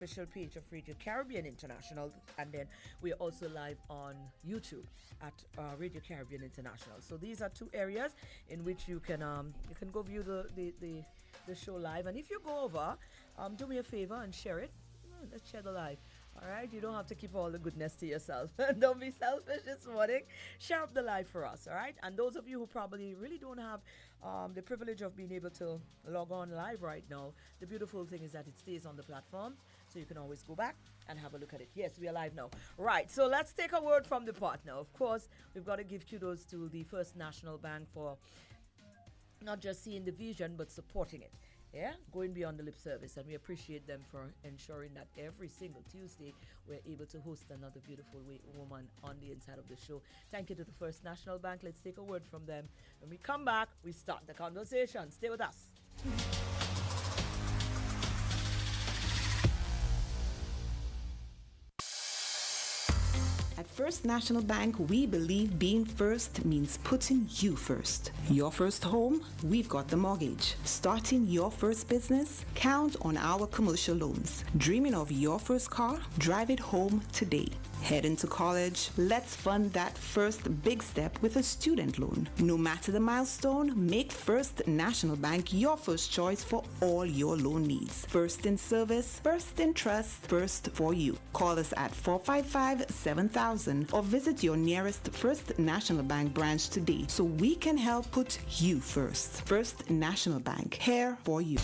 official page of Radio Caribbean International, and then we are also live on YouTube at Radio Caribbean International. So these are two areas in which you can go view the show live. And if you go over, do me a favor and share it. Let's share the live. All right, you don't have to keep all the goodness to yourself. Don't be selfish this morning. Share up the live for us, all right? And those of you who probably really don't have the privilege of being able to log on live right now, the beautiful thing is that it stays on the platform, so you can always go back and have a look at it. Yes, we are live now. Right, so let's take a word from the partner. Of course, we've got to give kudos to the First National Bank for not just seeing the vision, but supporting it. Yeah, going beyond the lip service, and we appreciate them for ensuring that every single Tuesday we're able to host another beautiful woman on the inside of the show. Thank you to the First National Bank. Let's take a word from them. When we come back, we start the conversation. Stay with us. At First National Bank, we believe being first means putting you first. Your first home? We've got the mortgage. Starting your first business? Count on our commercial loans. Dreaming of your first car? Drive it home today. Heading to college? Let's fund that first big step with a student loan. No matter the milestone, make First National Bank your first choice for all your loan needs. First in service, first in trust, first for you. Call us at 455-7000 or visit your nearest First National Bank branch today so we can help put you first. First National Bank, here for you.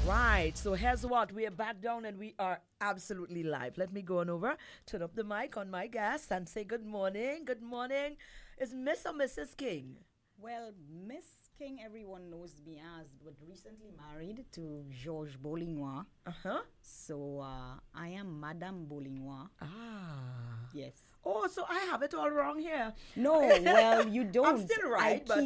Right, so here's what. We are back down and we are absolutely live. Let me go on over, turn up the mic on my guest and say good morning. Good morning. Is Miss or Mrs. King? Well, Miss King, everyone knows me as, but recently married to Georges Bolingnois. Uh-huh. So I am Madame Bolingnois. Ah. Yes. Oh, so I have it all wrong here. No, well, you don't. I'm still right, I but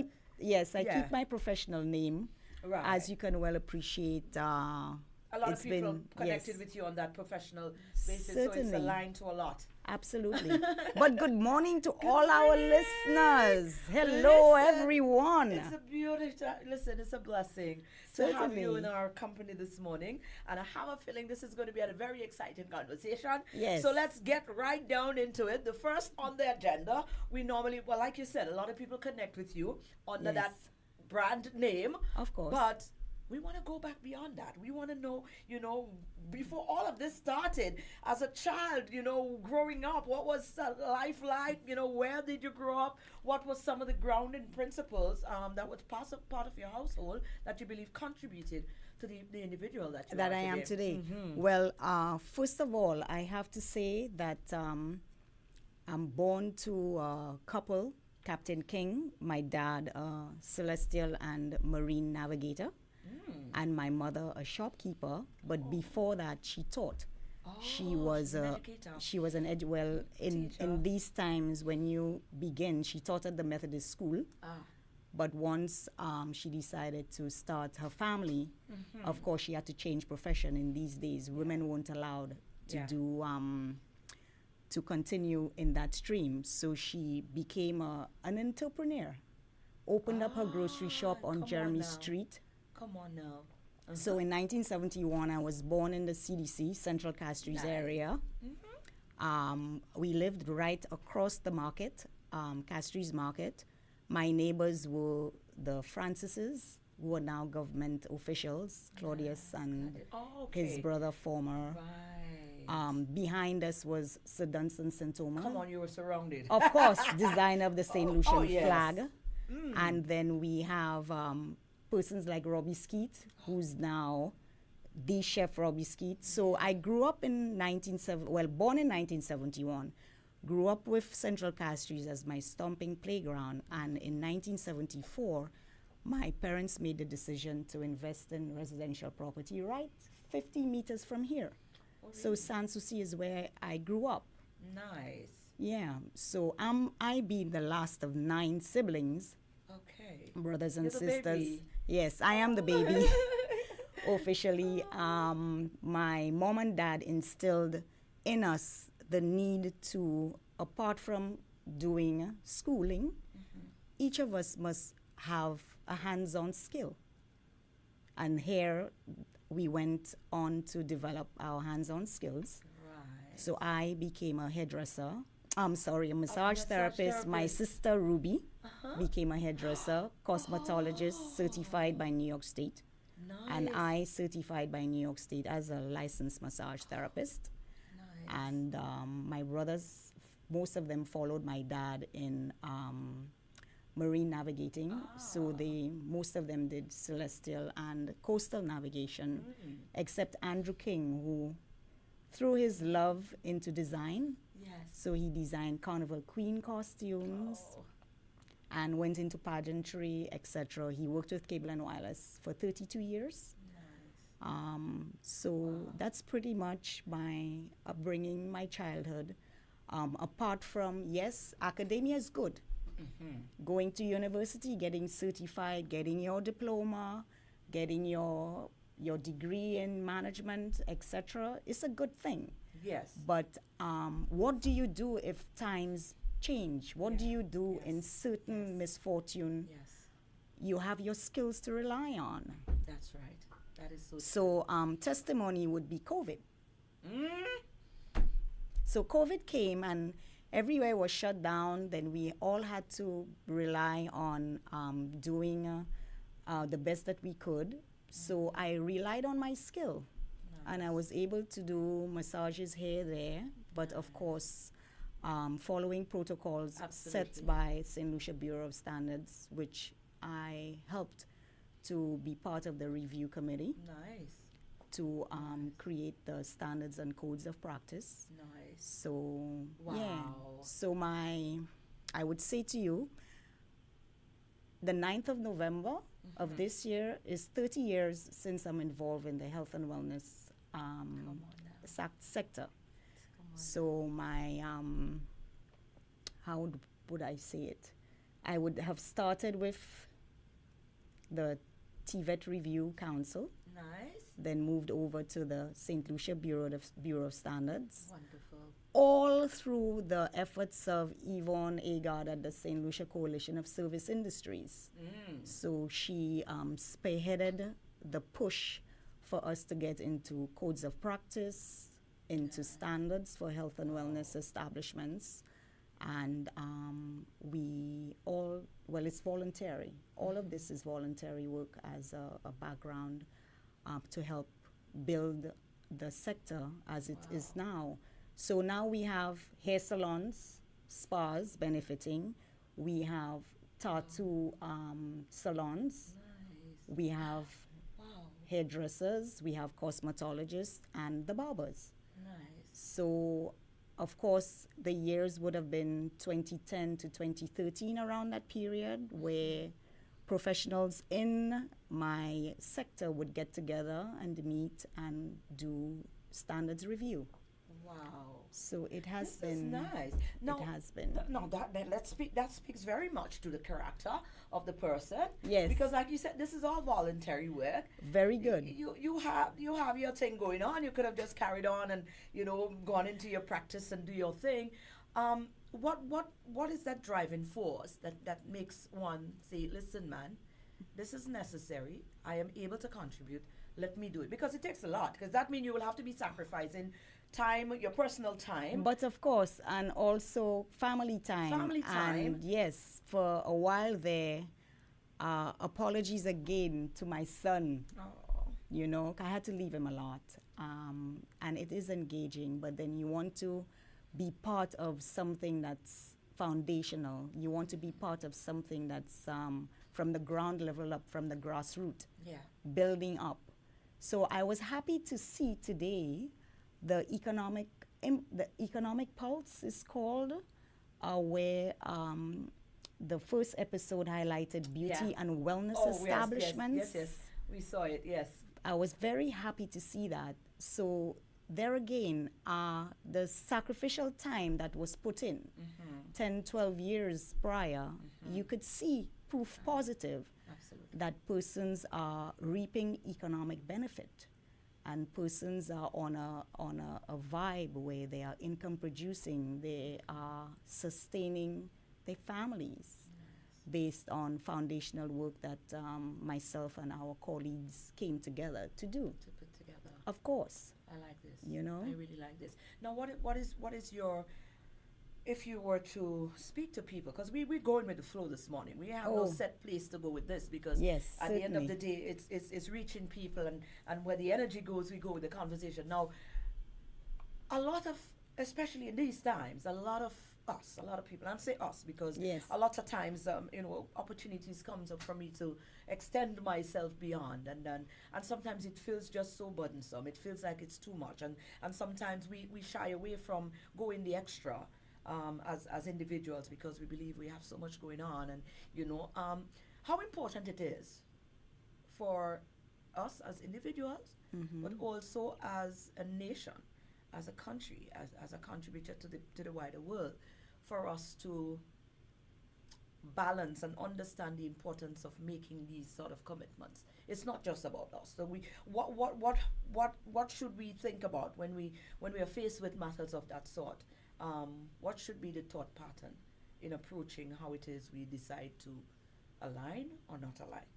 keep my professional name. Right. As you can well appreciate, a lot of people connected yes, with you on that professional basis, certainly. so it's aligned to a lot. Absolutely. But good morning to all our listeners. Hello, everyone. It's a beautiful, listen, it's a blessing to have you in our company this morning. And I have a feeling this is going to be a very exciting conversation. Yes. So let's get right down into it. The first on the agenda, we normally, well, like you said, a lot of people connect with you under that brand name. Of course. But we want to go back beyond that. We want to know, before all of this started, as a child, growing up, what was life like? Where did you grow up? What was some of the grounding principles that was part of your household that you believe contributed to the individual that I am today? Mm-hmm. Well, first of all, I have to say that I'm born to a couple, Captain King, my dad, Celestial and Mareen navigator, and my mother, a shopkeeper. But before that, she taught. She was an in these times when you begin, she taught at the Methodist school. But once she decided to start her family, of course, she had to change profession. In these days, women weren't allowed to do to continue in that stream. So she became an entrepreneur, opened up her grocery shop on Jeremy Street. Come on now. Uh-huh. So in 1971, I was born in the CDC, Central Castries area. We lived right across the market, Castries Market. My neighbors were the Francises, who are now government officials, Claudius and his brother, former. Behind us was Sir Dunstan St. Thomas. Come on, you were surrounded. Of course, designer of the St. Lucian flag. And then we have persons like Robbie Skeet, who's now the chef Robbie Skeet. So I grew up in born in 1971. Grew up with Central Castries as my stomping playground. And in 1974, my parents made the decision to invest in residential property right 50 meters from here. So Sans Souci is where I grew up. Nice. Yeah. So I being the last of 9 siblings. Okay. Brothers and You're the sisters. baby. Yes, I am the baby. Officially, my mom and dad instilled in us the need to, apart from doing schooling, each of us must have a hands-on skill. And here we went on to develop our hands-on skills. Right. So I became a hairdresser. I'm sorry, a massage massage therapist. My therapist. sister Ruby became a hairdresser, cosmetologist certified by New York State. Nice. And I certified by New York State as a licensed massage therapist. Nice. And my brothers, most of them followed my dad in marine navigating. So most of them did celestial and coastal navigation, except Andrew King, who threw his love into design. Yes. So he designed Carnival Queen costumes and went into pageantry, etc. He worked with Cable and Wireless for 32 years. Nice. So that's pretty much my upbringing, my childhood. Apart from, yes, academia is good. Going to university, getting certified, getting your diploma, getting your degree in management, etc. is a good thing. Yes. But what do you do if times change? What do you do in certain misfortune? Yes. You have your skills to rely on. That's right. That is so. So testimony would be COVID. So COVID came and everywhere was shut down. Then we all had to rely on doing the best that we could. So I relied on my skill. And I was able to do massages here, there, but of course, following protocols set by St. Lucia Bureau of Standards, which I helped to be part of the review committee. Nice. To create the standards and codes of practice. Nice. So, wow. Yeah. So I would say to you, the 9th of November of this year is 30 years since I'm involved in the health and wellness sector. So my, how would I say it? I would have started with the TVET Review Council. Nice. Then moved over to the St. Lucia Bureau of Standards. Wonderful. All through the efforts of Yvonne Agard at the St. Lucia Coalition of Service Industries. So she spearheaded the push for us to get into codes of practice, into standards for health and wellness establishments. And it's voluntary. All of this is voluntary work as a background to help build the sector as it is now. So now we have hair salons, spas benefiting. We have tattoo salons. Nice. We have hairdressers. We have cosmetologists and the barbers. Nice. So, of course, the years would have been 2010 to 2013, around that period, where professionals in my sector would get together and meet and do standards review. Wow. So it has This been is nice. No, it has been. That speaks very much to the character of the person. Yes. Because like you said, this is all voluntary work. Very good. You have your thing going on. You could have just carried on and gone into your practice and do your thing. What is that driving force that makes one say, listen, man, this is necessary. I am able to contribute. Let me do it. Because it takes a lot. Because that means you will have to be sacrificing time, your personal time. But of course, and also family time. Family time. And yes, for a while there, apologies again to my son. Oh. I had to leave him a lot. And it is engaging, but then you want to be part of something that's foundational. You want to be part of something that's from the ground level up, from the grassroots, building up. So I was happy to see today the economic pulse is called, where the first episode highlighted beauty and wellness establishments. Yes, we saw it. Yes, I was very happy to see that. So there again, the sacrificial time that was put in 10, 12 years prior, you could see proof positive that persons are reaping economic benefit. And persons are on a vibe where they are income producing, they are sustaining their families. based on foundational work that myself and our colleagues came together to do. To put together. Of course. I like this. You know? I really like this. Now, what is your, if you were to speak to people, because we're going with the flow this morning. We have no set place to go with this, because Yes, at the end of the certainly. day, it's reaching people, and where the energy goes, we go with the conversation. Now, a lot of, especially in these times, a lot of people, and say us because Yes. a lot of times, opportunities comes up for me to extend myself beyond, and sometimes it feels just so burdensome. It feels like it's too much, and sometimes we shy away from going the extra, as individuals, because we believe we have so much going on, and how important it is for us as individuals, but also as a nation, as a country, as a contributor to the wider world, for us to balance and understand the importance of making these sort of commitments. It's not just about us. So what should we think about when we are faced with matters of that sort? What should be the thought pattern in approaching how it is we decide to align or not align?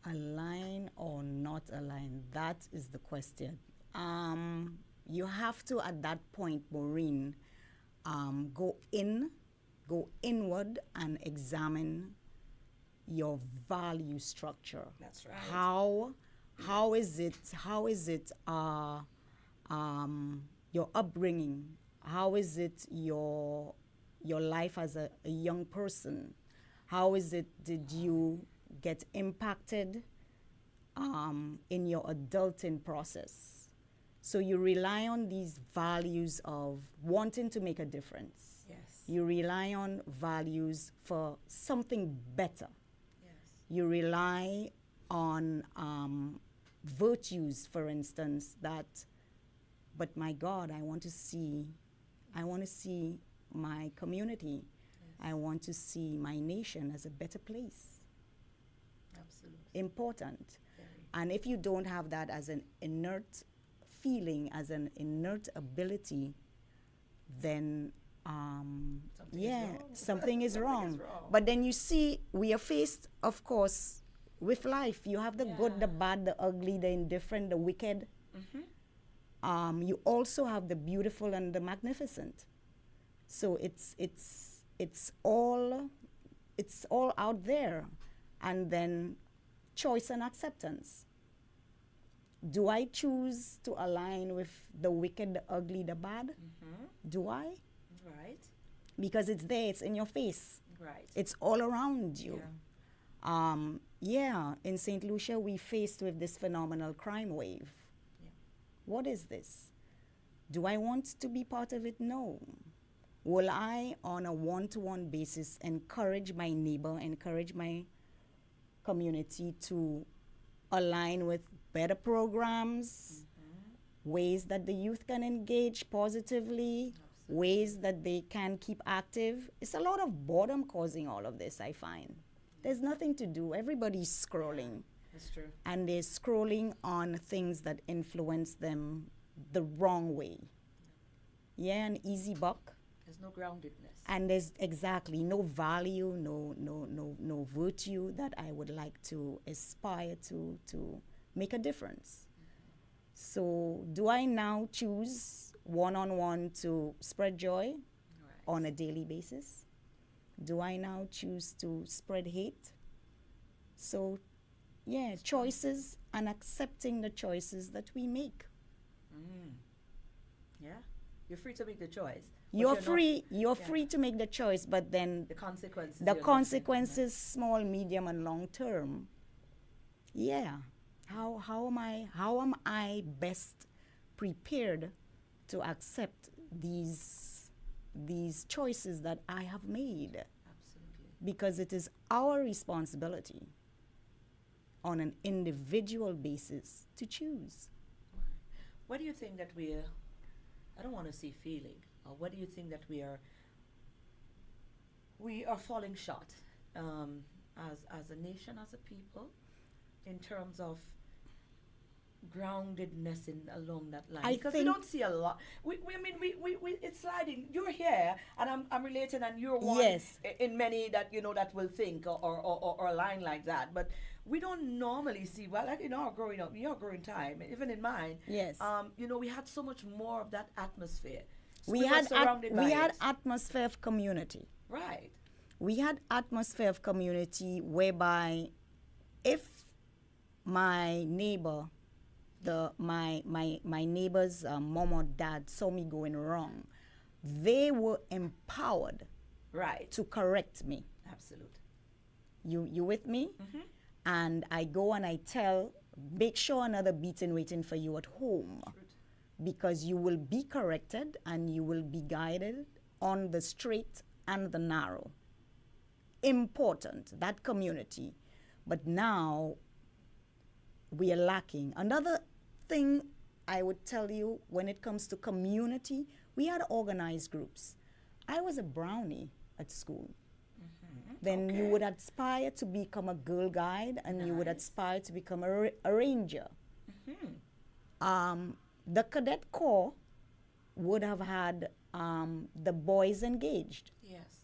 Align or not align? That is the question. You have to, at that point, Mareen, go inward and examine your value structure. That's right. How is it your upbringing? How is it your life as a young person? How is it did you get impacted in your adulting process? So you rely on these values of wanting to make a difference. Yes. You rely on values for something better. Yes. You rely on virtues, for instance, but my God, I want to see my community. Yes. I want to see my nation as a better place. Absolutely. Important. Very. And if you don't have that as an inert feeling, as an inert ability, then something is wrong. But then you see, we are faced, of course, with life. You have the good, the bad, the ugly, the indifferent, the wicked. You also have the beautiful and the magnificent. So it's all out there. And then choice and acceptance. Do I choose to align with the wicked, the ugly, the bad? Do I? Right. Because it's there, it's in your face. Right. It's all around you. Yeah. In St. Lucia, we faced with this phenomenal crime wave. Yeah. What is this? Do I want to be part of it? No. Will I, on a one-to-one basis, encourage my neighbor, encourage my community to align with better programs, ways that the youth can engage positively, ways that they can keep active? It's a lot of boredom causing all of this, I find. There's nothing to do. Everybody's scrolling. That's true. And they're scrolling on things that influence them the wrong way. Yeah, an easy buck. There's no groundedness. And there's exactly no value, no virtue that I would like to aspire to make a difference. So do I now choose one-on-one to spread joy on a daily basis? Do I now choose to spread hate? So, yeah, choices and accepting the choices that we make. Yeah. You're free to make the choice. You're free to make the choice, but then the consequences, small, medium, and long term. Yeah. How am I best prepared to accept these choices that I have made? Absolutely. Because it is our responsibility on an individual basis to choose. What do you think that I don't want to say feeling, or what do you think that we are falling short as a nation, as a people, in terms of groundedness in along that line? I Because we think- don't see a lot. I mean, we it's sliding. You're here, and I'm relating, and you're one Yes. in many that that will think or align like that. But we don't normally see. Well, like our growing up, your growing time, even in mine. Yes. We had so much more of that atmosphere. So we were had surrounded by we had it. atmosphere of community. Right. We had atmosphere of community whereby if my neighbor, my neighbor's mom or dad saw me going wrong, they were empowered Right. to correct me. Absolute. You with me? Mm-hmm. And I go and I tell, make sure another beating waiting for you at home, because you will be corrected and you will be guided on the straight and the narrow. Important, that community. But now we are lacking. Another thing I would tell you when it comes to community, we had organized groups. I was a brownie at school. Then you would aspire to become a Girl Guide, and you would Nice. aspire to become a ranger. The cadet corps would have had the boys engaged. Yes.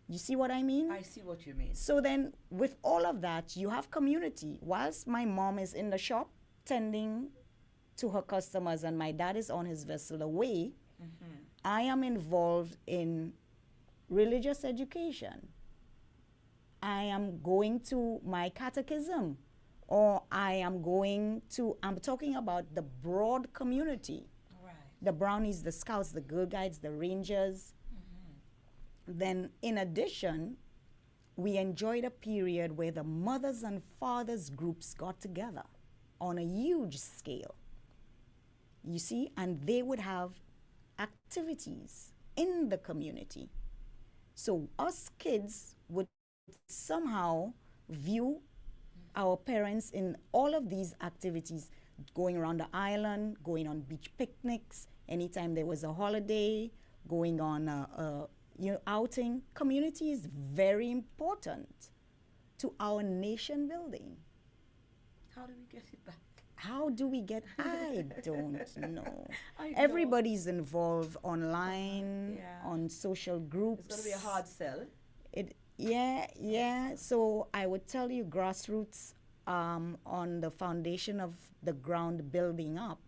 You see what I mean? I see what you mean. So then, with all of that, you have community. Whilst my mom is in the shop tending to her customers and my dad is on his vessel away, I am involved in religious education. I am going to my catechism, or I'm talking about the broad community. Right. The brownies, the scouts, the Girl Guides, the rangers. Then, in addition, we enjoyed a period where the mothers and fathers groups got together on a huge scale. You see, and they would have activities in the community. So us kids would somehow view our parents in all of these activities, going around the island, going on beach picnics, anytime there was a holiday, going on outing. Community is very important to our nation building. How do we get it back? How do we get? I don't know. I know. Everybody's involved online, Yeah. on social groups. It's going to be a hard sell. Yeah. So I would tell you, grassroots, on the foundation of the ground building up.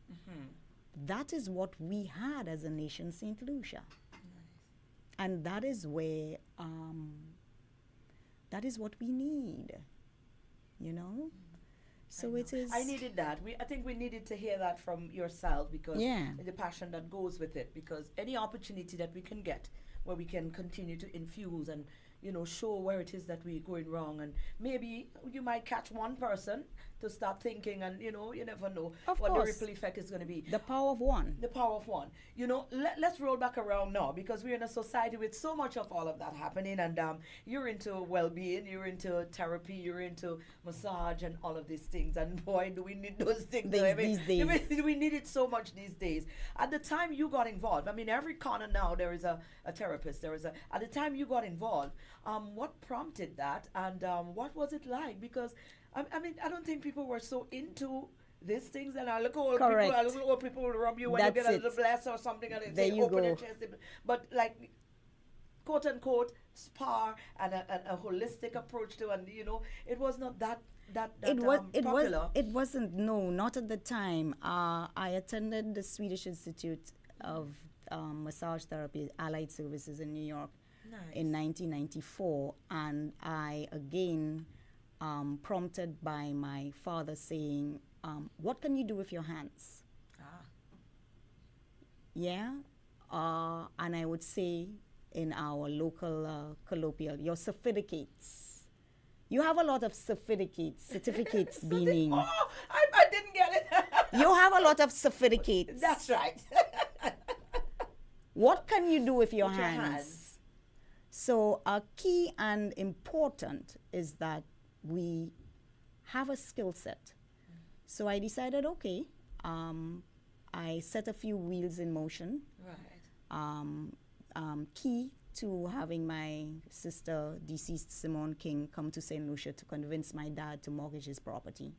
That is what we had as a nation, St. Lucia. And that is where, that is what we need, you know? So it is. I needed that. I think we needed to hear that from yourself, because Yeah. the passion that goes with it. Because any opportunity that we can get where we can continue to infuse and show where it is that we're going wrong, and maybe you might catch one person to start thinking, and you never know Of what the course. ripple effect is going to be. The power of one. The power of one. Let's roll back around now, because we're in a society with so much of all of that happening, and you're into well-being, you're into therapy, you're into massage and all of these things, and boy, do we need those things. These days. We need it so much these days. At the time you got involved, I mean, every corner now there is a therapist. At the time you got involved, what prompted that, and what was it like? Because I mean, I don't think people were so into these things, and I look old Correct. people will rub you when That's you get a it. little bless or something, and There they you open your go. chest. But like, quote unquote, spa and a holistic approach to, and it was not that popular. It wasn't, no, not at the time. I attended the Swedish Institute of Massage Therapy Allied Services in New York in 1994, and I again prompted by my father saying, what can you do with your hands? Yeah, and I would say in our local colloquial, your certificates. You have a lot of certificates meaning. Oh, I didn't get it. You have a lot of certificates. That's right. What can you do with your With your hands? hands. So key and important is that we have a skill set. So I decided, okay, I set a few wheels in motion. Right. Key to having my sister, deceased Simone King, come to St. Lucia to convince my dad to mortgage his property.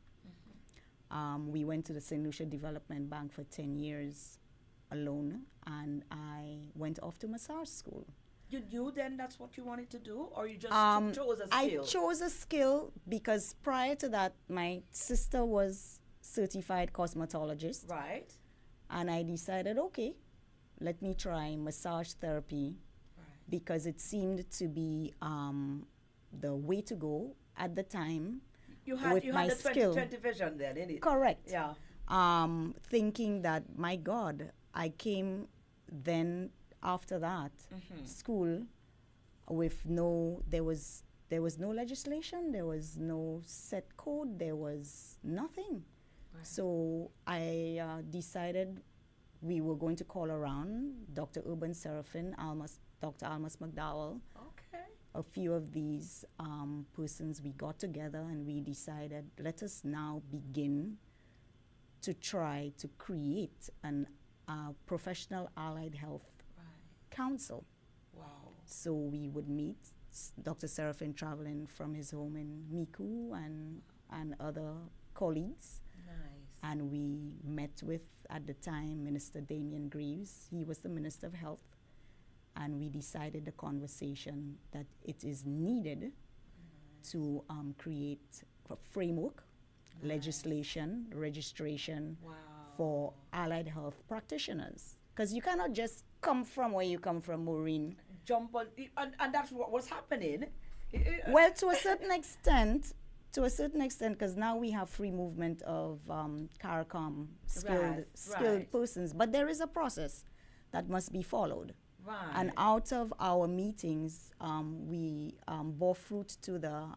We went to the St. Lucia Development Bank for 10 years alone, and I went off to massage school. You knew then that's what you wanted to do, or you just chose a I skill? chose a skill because prior to that, my sister was certified cosmetologist. Right. And I decided, okay, let me try massage therapy because it seemed to be the way to go at the time. You had with my the skill. 2020 vision then, innit? Correct. Yeah. Thinking that, my God, I came then after that school with there was no legislation, there was no set code, there was nothing. Right. So I decided we were going to call around Dr. Urban Seraphin, Dr. Almas McDowell. Okay. A few of these persons, we got together and we decided, let us now begin to try to create an professional allied health council. Wow. So we would meet, Dr. Seraphin traveling from his home in Miku and other colleagues. Nice. And we met with, at the time, Minister Damian Greaves. He was the Minister of Health. And we decided the conversation that it is needed to create a framework, legislation, registration for allied health practitioners. Because you cannot just come from where you come from, Mareen. Jump on, and that's what was happening. Well, to a certain extent, because now we have free movement of CARICOM skilled persons, but there is a process that must be followed. Right. And out of our meetings, we bore fruit to the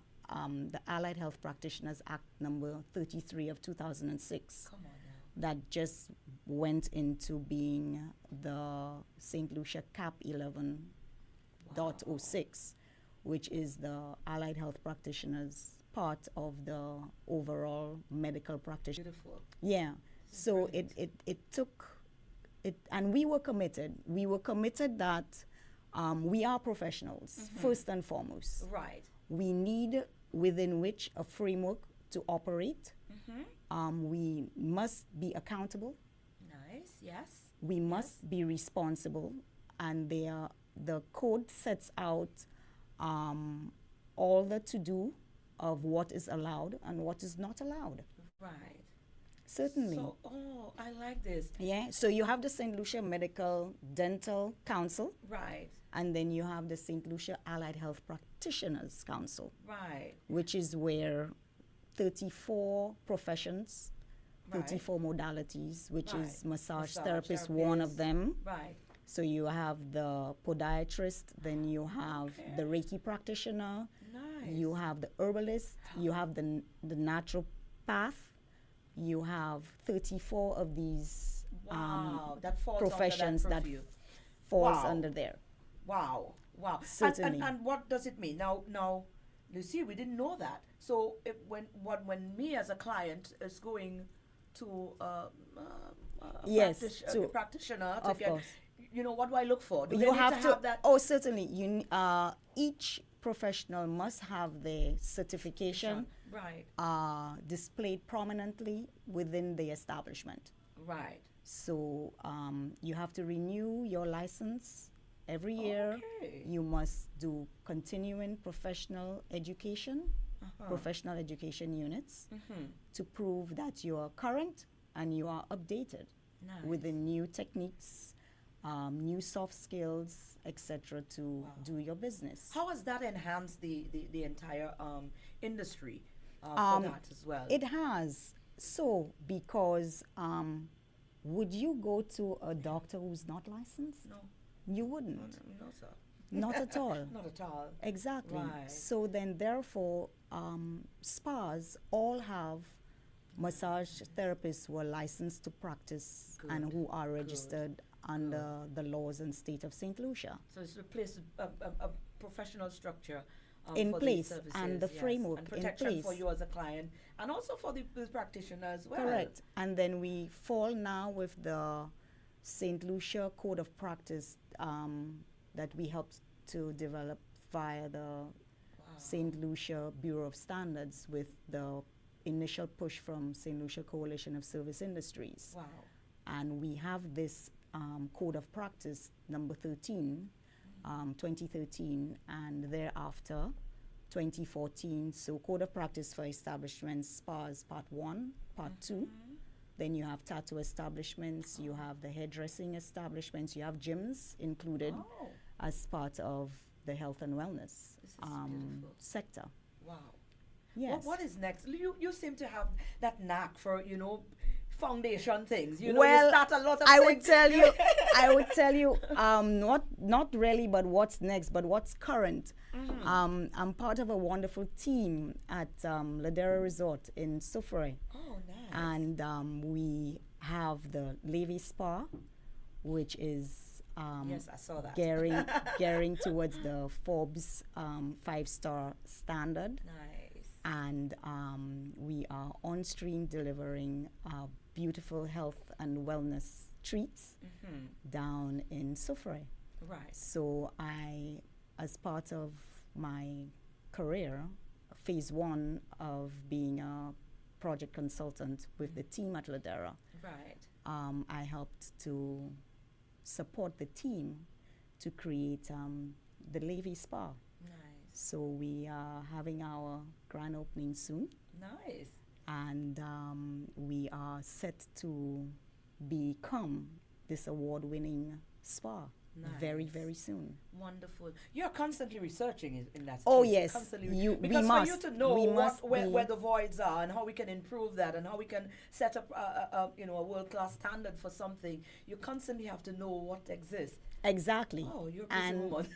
Allied Health Practitioners Act number 33 of 2006. Come on now. That just went into being the St. Lucia CAP 11.06, which is the Allied Health Practitioners part of the overall medical practice. Beautiful. Yeah. So it took it, and we were committed. We were committed that we are professionals, first and foremost. Right. We need within which a framework to operate. We must be accountable. Nice, yes. We must be responsible, and the code sets out all the to-do of what is allowed and what is not allowed. Right. Certainly. So, I like this. Yeah, so you have the St. Lucia Medical Dental Council. Right. And then you have the St. Lucia Allied Health Practitioners Council. Right. Which is where 34 professions, 34 modalities, which is massage therapist, one of them. Right. So you have the podiatrist, then you have the Reiki practitioner, you have the herbalist, you have the naturopath, you have 34 of these that falls professions under that falls under there. Wow. Certainly. And what does it mean? Now, you see, we didn't know that. So when me as a client is going to a practitioner to get, what do I look for? Do you have to have that? Oh, certainly. Each professional must have their certification displayed prominently within the establishment. Right. So you have to renew your license every year. You must do continuing professional education, professional education units to prove that you are current and you are updated with the new techniques, new soft skills, etc. to do your business. How has that enhanced the entire industry for that as well? It has. So, because would you go to a doctor who's not licensed? No. You wouldn't. No, sir. Not at all. Not at all. Exactly. Right. So then, therefore, spas all have massage therapists who are licensed to practice and who are registered under the laws and state of St. Lucia. So it's replaced a professional structure in for place, these services, and the framework and in protection place for you as a client, and also for the practitioner as well. Correct. And then we fall now with the St. Lucia Code of Practice that we helped to develop via the St. Lucia Bureau of Standards with the initial push from St. Lucia Coalition of Service Industries. Wow. And we have this code of practice number 13, 2013, and thereafter 2014. So code of practice for establishments, spas, part 1, part 2. Then you have tattoo establishments, you have the hairdressing establishments, you have gyms included as part of the health and wellness sector. Wow. Yes. What is next? You seem to have that knack for, foundation things. You start a lot of I things. would tell you, not really, but what's next, but what's current. I'm part of a wonderful team at Ladera Resort in Soufrière. Oh, nice. And we have the Levy Spa, which is yes, I saw that. gearing towards the Forbes 5-star standard. Nice. And we are on stream delivering beautiful health and wellness treats down in Soufrière. Right. So I, as part of my career, phase 1 of being a project consultant with the team at Ladera, right. I helped to support the team to create the Levy Spa. Nice. So we are having our grand opening soon. Nice. And we are set to become this award-winning spa very, very soon. Wonderful. You're constantly researching in that. Oh, space. yes. Constantly. We because must. For you to know We must where the voids are and how we can improve that and how we can set up a world-class standard for something, you constantly have to know what exists. Exactly. Oh, you're a busy woman.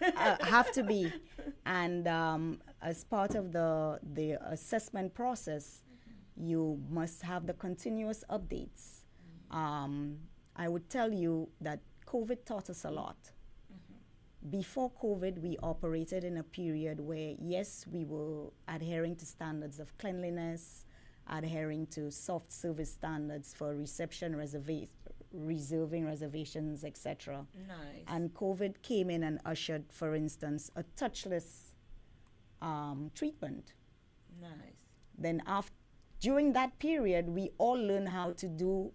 Have to be. And as part of the assessment process, you must have the continuous updates. I would tell you that COVID taught us a lot. Before COVID, we operated in a period where, yes, we were adhering to standards of cleanliness, adhering to soft service standards for reception, reserving reservations, etc. Nice. And COVID came in and ushered, for instance, a touchless treatment. Nice. Then during that period, we all learned how to do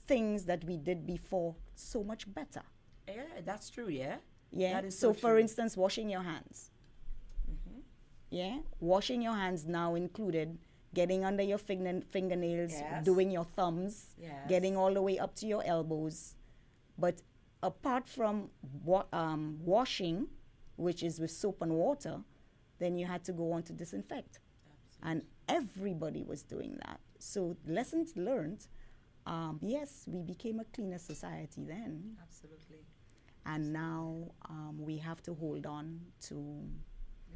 things that we did before so much better. Yeah, that's true, yeah? Yeah. That is so for true. instance, washing your hands. Yeah. Washing your hands now included getting under your fingernails, Yes. doing your thumbs, Yes. getting all the way up to your elbows. But apart from washing, which is with soap and water, then you had to go on to disinfect. Absolutely. And everybody was doing that. So lessons learned. Yes, we became a cleaner society then. Absolutely. And now we have to hold on to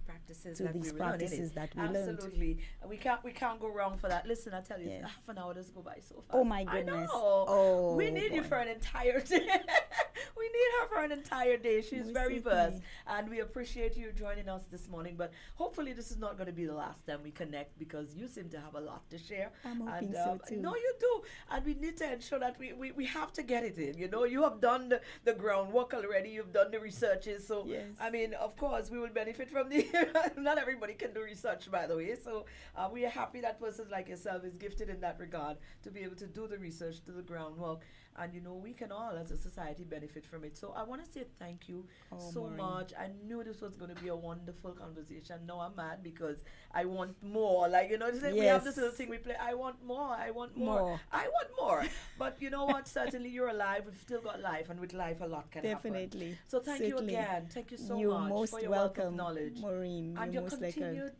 Practices to that these we learn, practices innit? that we learned. Absolutely. We can't go wrong for that. Listen, I tell you, Yes. half an hour doesn't go by so fast. Oh my I goodness. know. Oh, we need you boy. for an entire day. We need her for an entire day. She's Most very certainly. versed, and we appreciate you joining us this morning. But hopefully, this is not going to be the last time we connect because you seem to have a lot to share. I'm hoping and, so too. No, you do, and we need to ensure that we have to get it in. You have done the groundwork already. You've done the researches, so Yes. I mean, of course, we will benefit from the. Not everybody can do research, by the way. So we are happy that persons like yourself is gifted in that regard to be able to do the research, do the groundwork, and we can all as a society benefit from it. So I want to say thank you so Mareen. much. I knew this was going to be a wonderful conversation. Now I'm mad because I want more. Like, we have this Yes. little thing we play. I want more. I want more. More. I want more. But you know what? Certainly you're alive. We've still got life, and with life, a lot can happen. Definitely. So thank you Certainly. again. Thank you so You're much most for your wealth of welcome, knowledge Mareen. and You're your most welcome. continued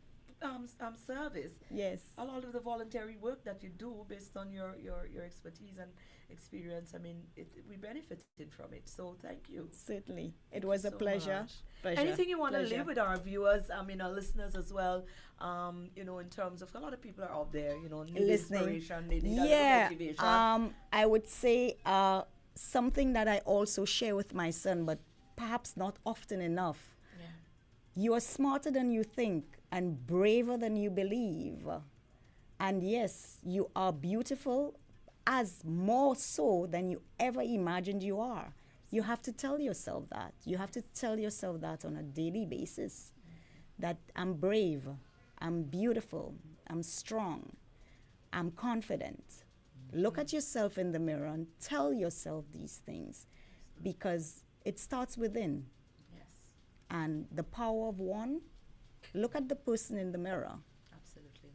service. Yes. A lot of the voluntary work that you do based on your expertise and experience, I mean, we benefited from it. So thank you. Certainly. Thank It was you a so pleasure. much. Pleasure. Anything you want to Pleasure. leave with our viewers, I mean, our listeners as well, in terms of a lot of people are out there, need Listening. inspiration, they need a Yeah. little motivation. I would say something that I also share with my son, but perhaps not often enough. Yeah. You are smarter than you think and braver than you believe. And yes, you are beautiful as more so than you ever imagined you are. You have to tell yourself that. You have to tell yourself that on a daily basis, that I'm brave, I'm beautiful, I'm strong. I'm confident. Look at yourself in the mirror and tell yourself these things, because it starts within. Yes. And the power of one, look at the person in the mirror. Absolutely.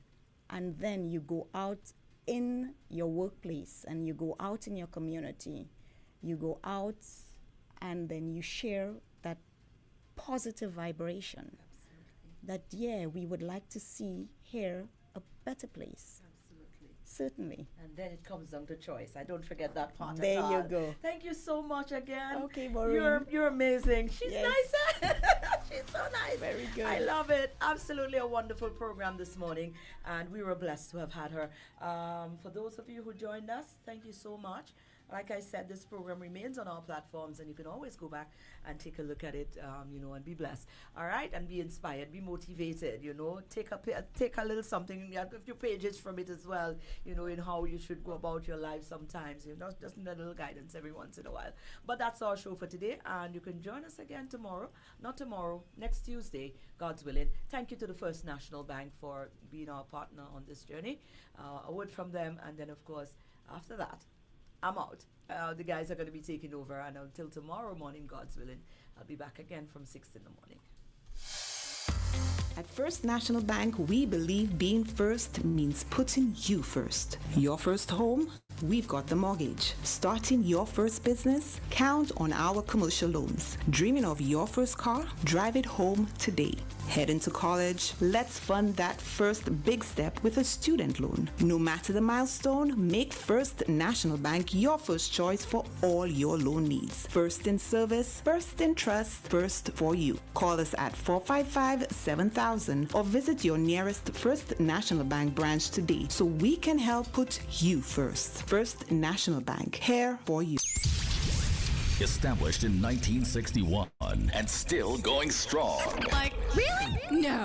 And then you go out in your workplace and you go out in your community. You go out and then you share that positive vibration. Absolutely. That, yeah, we would like to see here a better place. Absolutely. Certainly. And then it comes down to choice. I don't forget that part There at all. you go. Thank you so much again. Okay, Mareen. You're amazing. She's Yes. nice. She's so nice. Very good. I love it. Absolutely a wonderful program this morning, and we were blessed to have had her. For those of you who joined us, thank you so much. Like I said, this program remains on our platforms, and you can always go back and take a look at it, and be blessed. All right, and be inspired, be motivated. Take a little something, a few pages from it as well. In how you should go about your life. Sometimes, just need a little guidance every once in a while. But that's our show for today, and you can join us again tomorrow. Not tomorrow, next Tuesday, God's willing. Thank you to the First National Bank for being our partner on this journey. A word from them, and then of course after that, I'm out. The guys are going to be taking over, and until tomorrow morning, God's willing, I'll be back again from 6 in the morning. At First National Bank, we believe being first means putting you first. Your first home? We've got the mortgage. Starting your first business? Count on our commercial loans. Dreaming of your first car? Drive it home today. Heading to college? Let's fund that first big step with a student loan. No matter the milestone, make First National Bank your first choice for all your loan needs. First in service, first in trust, first for you. Call us at 455-7000 or visit your nearest First National Bank branch today so we can help put you first. First National Bank, here for you. Established in 1961 and still going strong. Like, really? No.